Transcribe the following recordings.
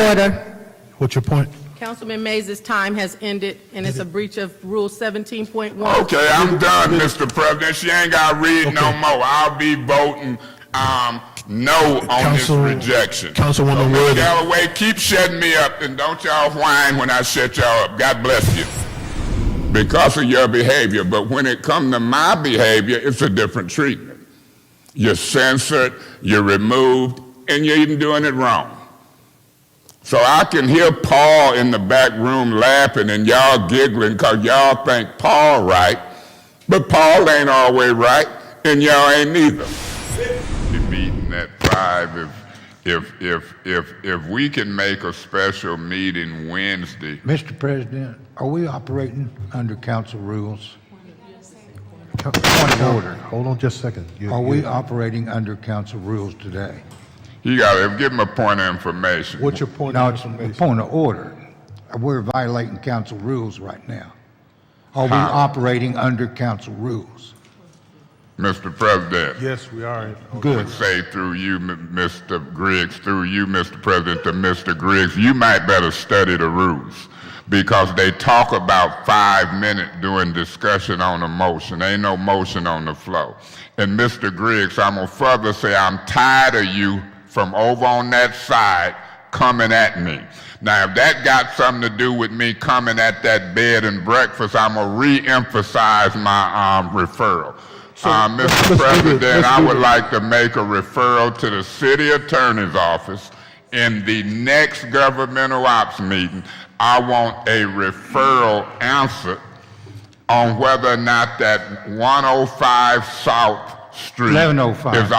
Order. What's your point? Councilman Mays' time has ended, and it's a breach of Rule 17.1. Okay, I'm done, Mr. President. She ain't got to read no more. I'll be voting no on this rejection. Councilwoman Ms. Wood. Galloway, keep shutting me up, and don't y'all whine when I shut y'all up. God bless you. Because of your behavior. But when it comes to my behavior, it's a different treatment. You're censored, you're removed, and you're even doing it wrong. So I can hear Paul in the back room laughing and y'all giggling because y'all think Paul right, but Paul ain't always right, and y'all ain't neither. The meeting at 5, if we can make a special meeting Wednesday. Mr. President, are we operating under council rules? Point of order. Hold on just a second. Are we operating under council rules today? You gotta give him a point of information. What's your point No, of it's a information? point of order. We're violating council rules right now. Are we How? operating under council rules? Mr. President. Yes, we are. Good. Say through you, Mr. Griggs, through you, Mr. President, to Mr. Griggs, you might better study the rules because they talk about 5 minutes doing discussion on a motion. Ain't no motion on the floor. And Mr. Griggs, I'm gonna further say I'm tired of you from over on that side coming at me. Now, if that got something to do with me coming at that bed and breakfast, I'm gonna re-emphasize my referral. Mr. President, I would like to make a referral to the city attorney's office. In the next governmental ops meeting, I want a referral answer on whether or not that 105 South Street 1105. is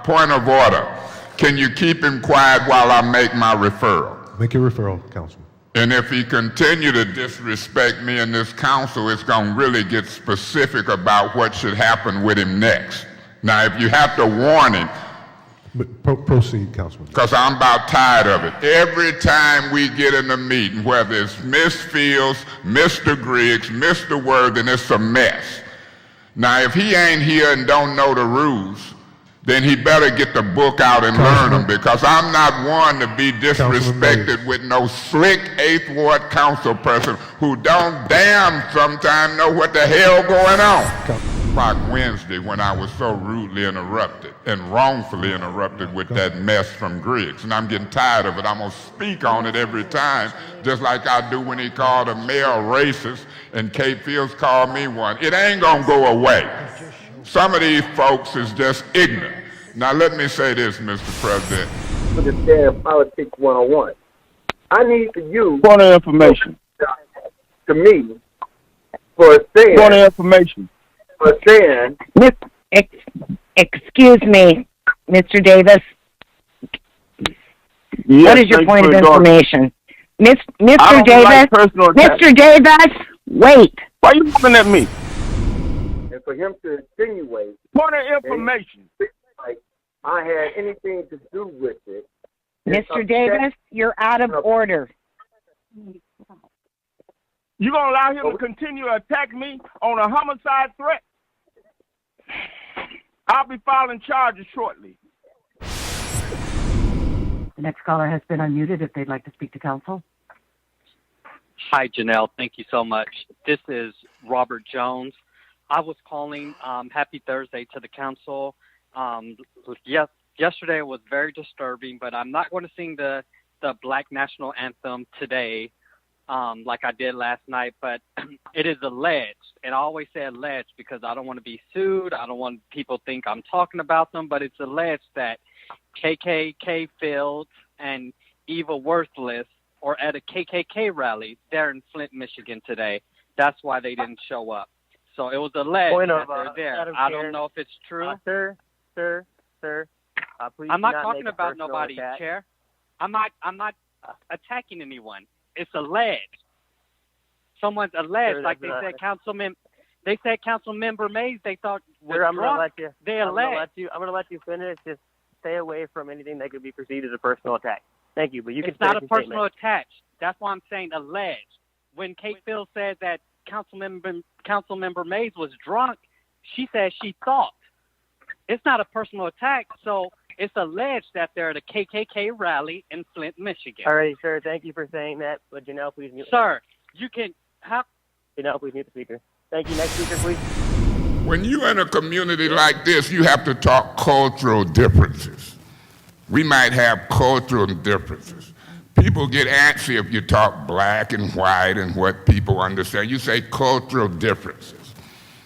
point of order. Can you keep him quiet while I make my referral? Make your referral, Councilman. And if he continue to disrespect me in this council, it's going to really get specific about what should happen with him next. Now, if you have to warn him, But proceed, Councilman. because I'm about tired of it. Every time we get in a meeting, whether it's Ms. Fields, Mr. Griggs, Mr. Worthing, it's a mess. Now, if he ain't here and don't know the rules, then he better get the book out and learn them, because I'm not one to be disrespected with no slick 8th Ward council person who don't damn sometime know what the hell going on. Wednesday when I was so rudely interrupted and wrongfully interrupted with that mess from Griggs, and I'm getting tired of it. I'm gonna speak on it every time, just like I do when he called a mayor racist and Kate Fields called me one. It ain't gonna go away. Some of these folks is just ignorant. Now let me say this, Mr. President. Understand Politics 101. I need for you Point of information. to me for saying Point of information. Excuse me, Mr. Davis. Yes, What is your thank point you of for information? I Mr. don't Davis? like personal attacks. Mr. Davis, wait. Why are you looking at me? and for him to insinuate Point of information. like I had anything to do with it. Mr. Davis, you're out of order. You gonna allow him to continue to attack me on a homicide threat? I'll be filing charges shortly. The next caller has been unmuted if they'd like to speak to council. Hi, Janelle. Thank you so much. This is Robert Jones. I was calling. Happy Thursday to the council. Yes, yesterday was very disturbing, but I'm not going to sing the Black National Anthem today like I did last night, but it is alleged, and I always say alleged because I don't want to be sued. I don't want people to think I'm talking about them, but it's alleged that KKK Fields and Eva Worthless or at a KKK rally there in Flint, Michigan today. That's why they didn't show up. So it was alleged that they're there. I don't know if it's true. Sir, please I'm not do talking make a about personal nobody, attack. Chair. I'm not attacking anyone. It's alleged. Someone's alleged, Sir, like they said, Councilman. They said Council Member Mays. They thought was Sir, I'm drunk. gonna let you. They I'm alleged. gonna let you finish. Just stay away from anything that could be perceived as a personal attack. Thank you, but you can. It's not a finish your personal statement. attack. That's why I'm saying alleged. when Kate Field said that Councilmember Mays was drunk, she said she thought. It's not a personal attack, so it's alleged that they're at a KKK rally in Flint, Michigan. All right, sir. Thank you for saying that. But Janelle, please mute. Sir, you can have. Janelle, please mute the speaker. Thank you. Next speaker, please. When you're in a community like this, you have to talk cultural differences. We might have cultural differences. People get antsy if you talk black and white and what people understand. You say cultural differences.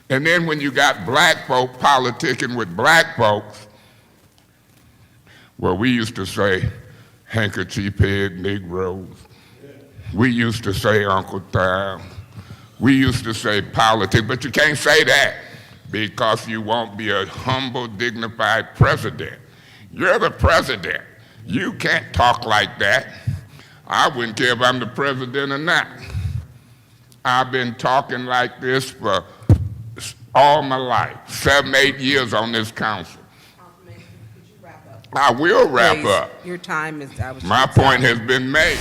And then when you got black folk politicking with black folks, well, we used to say handkerchief head Negroes. We used to say Uncle Tom. We used to say politics, but you can't say that because you won't be a humble, dignified president. You're the president. You can't talk like that. I wouldn't care if I'm the president or not. I've been talking like this for all my life, 7, 8 years on this council. I will wrap up. Your time is. My point has been made.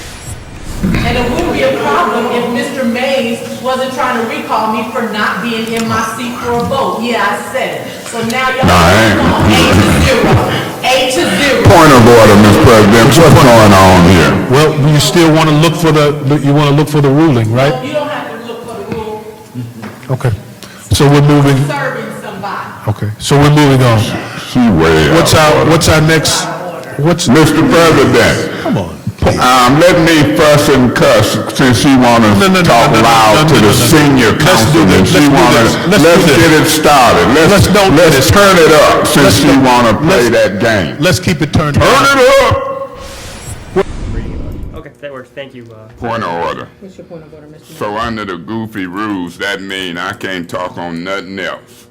And it wouldn't be a problem if Mr. Mays wasn't trying to recall me for not being in my seat for a vote. Yeah, I said it. So now y'all on 8-0. 8-0. Point of order, Mr. President. What's going on here? Well, you still want to look for the ruling, right? You don't have to look for the rule. Okay. So we're moving. Serving somebody. Okay. So we're moving on. She way What's our next? Mr. President? Come on. Let me fuss and cuss since she want to talk loud to the senior councilman. Let's get it started. Let's turn it up since she want to play that game. Let's keep it turned Turn down. it up. Okay, that works. Thank you. Point of order. What's your point of order, Mr. So under the goofy rules, that mean I can't talk on nothing else.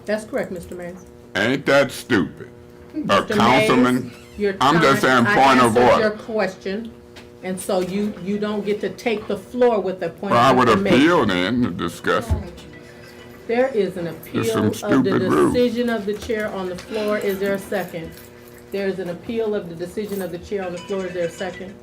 That's correct, Mr. Mays. Ain't that stupid? A Mr. councilman? Your I'm just saying time- point of I answered order. your question, and so you don't get to take the floor with a point Well, I would of information. appeal then to discuss it. There is an There's appeal some of the stupid rules. decision of the chair on the floor. Is there a second? There's an appeal of the decision of the chair on the floor. Is there a second?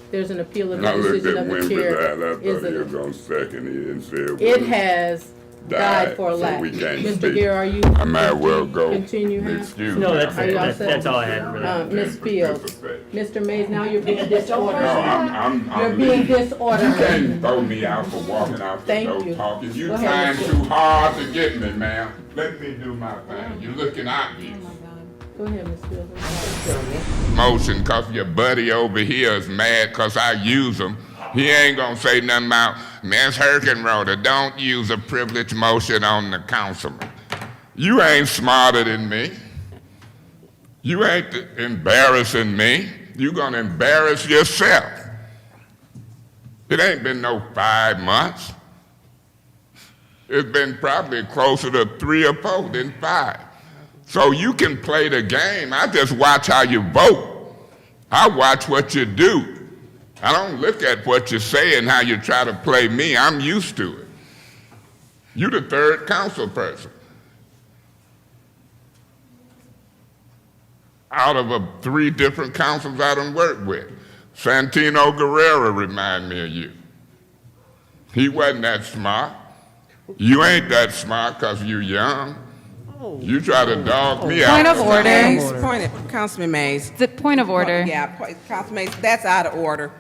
There's an appeal of the I looked decision at of the Wimber's chair. eye, I Is thought he it? was on second, he didn't say a It word. has died for a so lack. we can't Mr. speak. Gare, are you? I might well go. Continue, huh? Excuse me. No, that's Are you all it. set? That's all I had. Really. Ms. Fields, Mr. Mays, now you're being disorderly. No, You're I'm being leaving. You disorderly. can't throw me out for walking out the Thank door you. talking. You Go ahead, trying Mr. too hard to get me, ma'am. Let me do my thing. You're looking obvious. Go ahead, Ms. Fields. Motion, cause your buddy over here is mad cause I use him. He ain't gonna say nothing about, Ms. Herkenroder, don't use a privilege motion on the councilman. You ain't smarter than me. You ain't embarrassing me. You gonna embarrass yourself. It ain't been no 5 months. It's been probably closer to 3 or 4 than 5. So you can play the game. I just watch how you vote. I watch what you do. I don't look at what you say and how you try to play me. I'm used to it. You the third council person. Out of 3 different councils I done worked with. Santino Guerrero remind me of you. He wasn't that smart. You ain't that smart because you young. You try to dog me out. Point of order. Councilman Mays. Point of order. Yeah, Councilman Mays, that's out of order.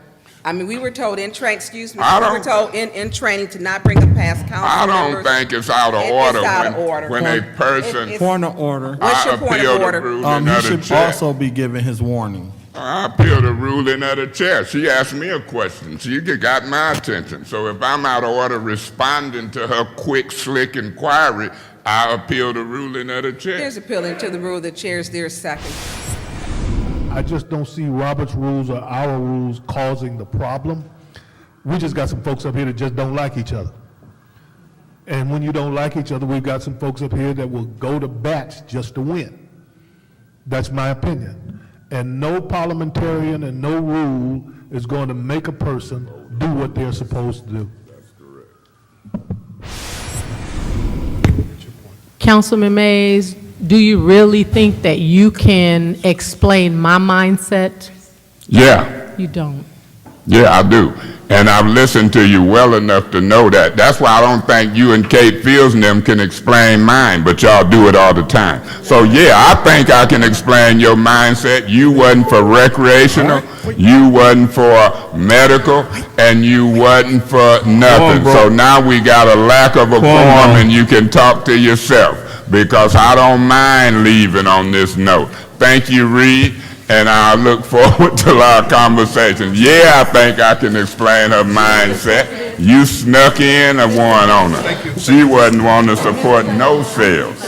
I mean, we were told in training, excuse me, I we were don't- told in training to not bring up past council I don't members. think it's out of It's order out of when, order. when a person, It's- Point of order. What's your I point of appeal the order? ruling He of the should chair. also be given his warning. I appeal the ruling of the chair. She asked me a question. She got my attention. So if I'm out of order responding to her quick, slick inquiry, I appeal the ruling of the chair. There's appealing to the rule of the chair. Is there a second? I just don't see Robert's rules or our rules causing the problem. We just got some folks up here that just don't like each other. And when you don't like each other, we've got some folks up here that will go to bats just to win. That's my opinion. And no parliamentarian and no rule is going to make a person do what they're supposed to do. Councilman Mays, do you really think that you can explain my mindset? Yeah. You don't. Yeah, I do. And I've listened to you well enough to know that. That's why I don't think you and Kate Fields and them can explain mine, but y'all do it all the time. So yeah, I think I can explain your mindset. You wasn't for recreational, you wasn't for medical, and you wasn't for nothing. So now we got a lack of a quorum and you can talk to yourself, because I don't mind leaving on this note. Thank you, Reed. And I look forward to our conversations. Yeah, I think I can explain her mindset. You snuck in a warrant on her. She wasn't wanting to support no sales.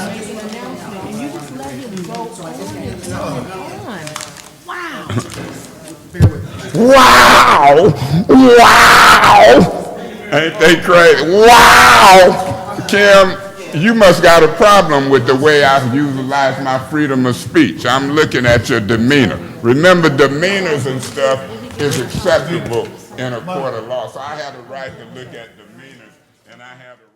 Wow! Wow! Ain't they crazy? Wow! Kim, you must got a problem with the way I utilize my freedom of speech. I'm looking at your demeanor. Remember, demeanors and stuff is acceptable in a court of law. So I have the right to look at demeanors, and I have the